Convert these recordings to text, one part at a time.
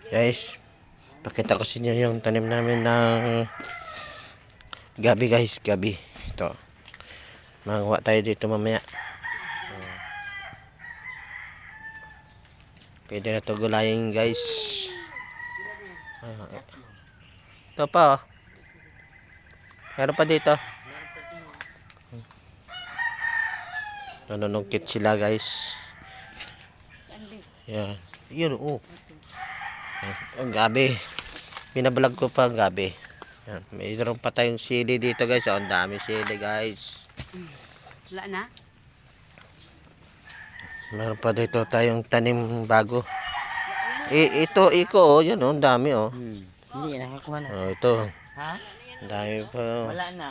Guys, pakita ko sa inyo yung tanim namin ng gabi guys, gabi. Ito. Magawa tayo dito mamaya. Pwede na ito gulayin guys. Ito pa oh. Meron pa dito. Nanunungkit sila guys. Yan. Yun oh. Ang gabi. Binablog ko pa ang gabi. Yan. Mayroon pa tayong sili dito guys. Oh, ang dami sili guys. Wala na? Meron pa dito tayong tanim bago. Ito, iko oh. Yan oh. Ang dami oh. Hindi, nakakuha na. Oh, ito. Ha? Ang dami pa oh. Wala na.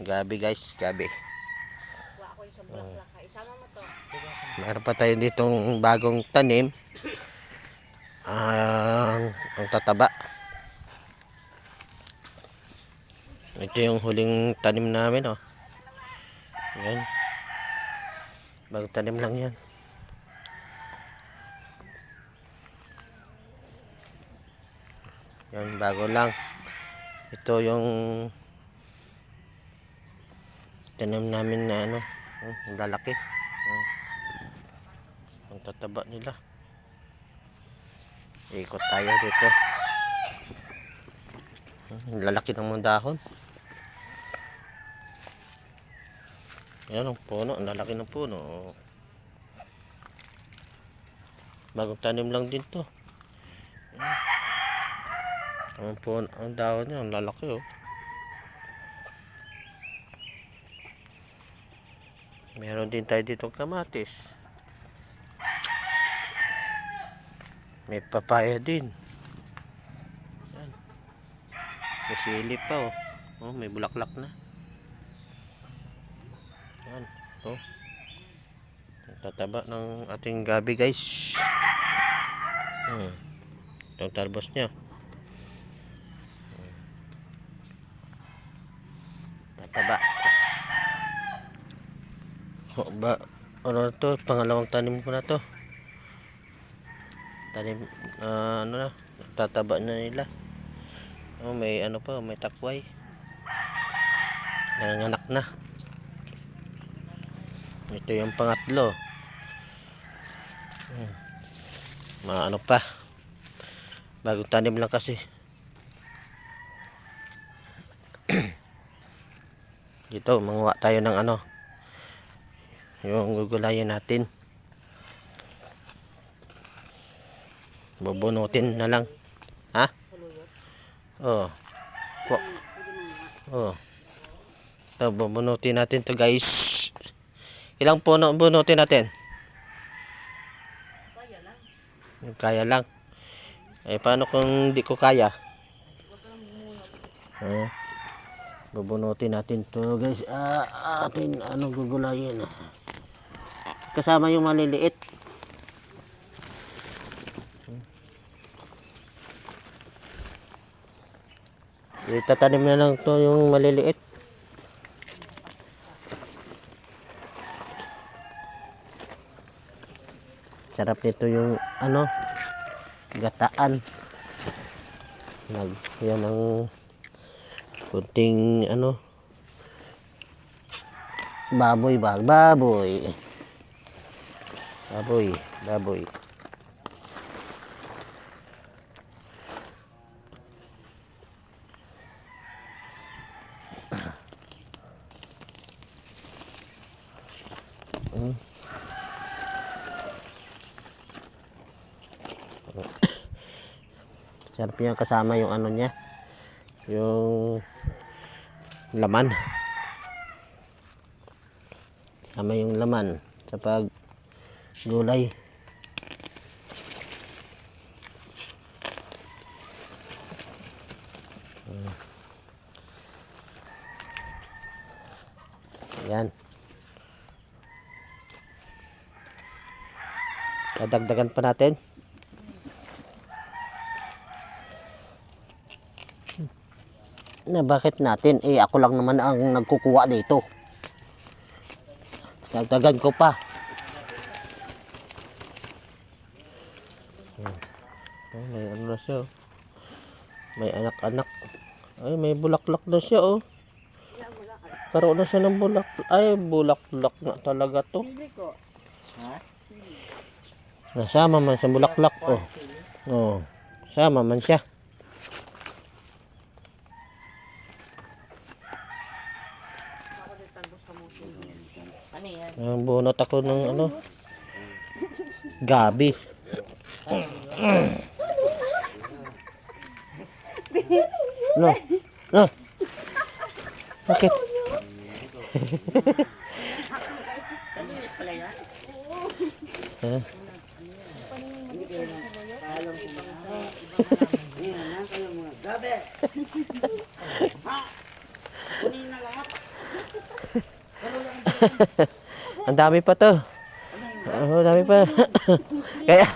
Gabi guys. Gabi. Meron pa tayo ditong bagong tanim. Ang tataba. Ito yung huling tanim namin oh. Yan. Bagong tanim lang yan. Yan, bago lang. Ito yung tanim namin na ano, lalaki. Ang tataba nila. Ikot tayo dito. Lalaki ng mga dahon. Yan ang puno, ang lalaki ng puno. Bagong tanim lang din to. Ang puno, ang dahon niya, ang lalaki oh. Meron din tayo dito kamatis. May papaya din. Yan. May sili pa oh. Oh, may bulaklak na. Yan. Oh. Tataba ng ating gabi guys. Itong talbos niya. Tataba. Oh, ano to? Pangalawang tanim ko na to. Tanim ano na, tataba na nila. Oh, may ano pa, may takway. Nanganak na. Ito yung pangatlo. Ano pa? Bagong tanim lang kasi. Dito, manguha tayo ng ano. Yung gugulayan natin. Bubunutin na lang. Ha? Oh. Oh. So, bubunutin natin to guys. Ilang puno bunutin natin? Kaya lang. Eh paano kung di ko kaya? Bubunutin natin to guys. Atin ano gugulayin. Kasama yung maliliit. Itatanim na lang to yung maliliit. Sarap nito yung ano, gataan. Yan ang kunting ano, baboy. Sarap yan kasama yung ano niya, yung laman. Kasama yung laman sa pag gulay. Yan. Dadagdagan pa natin. Na bakit natin? Eh ako lang naman ang nagkukuha dito. Dagdagan ko pa. Oh, may ano na siya. Oh. May anak-anak. Ay, may bulaklak na siya oh. Karoon na siya ng bulak. Ay, bulaklak nga talaga to. Sili ko. Nasama man sa bulaklak oh. Oh, sama man siya. Ano yan? Ang bunot ako ng ano. Gabi. No. No. Bakit? Kanina pala yan? Eh, Gabi! Kunin na lahat. ang dami pa to. Oh, dami pa. Kaya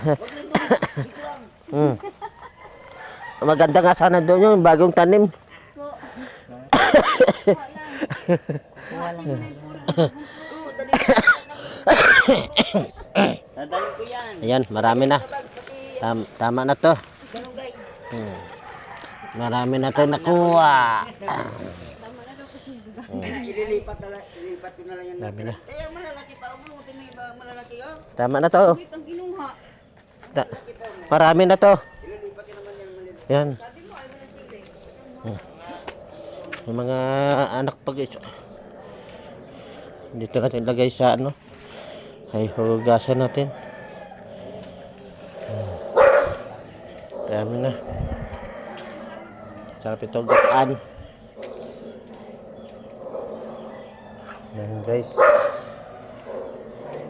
maganda nga sana doon yung bagong tanim. Dadali ko yan. Ayan, marami na. Tama na to. Marami na to nakuha. Ilipat ko na lang yan. Marami na. Eh, malalaki pa. Umutin mo yung iba malalaki oh. Tama na to. Ang kinuha. Marami na to. Yan. Yung mga anak pa guys. Dito natin ilagay sa ano. Ay hugasan natin. Dami na. Sarap ito gaan. Yan guys.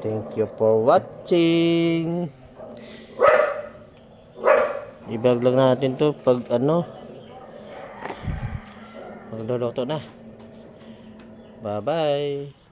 Thank you for watching. I-vlog lang natin to pag ano magluluto na. Bye bye.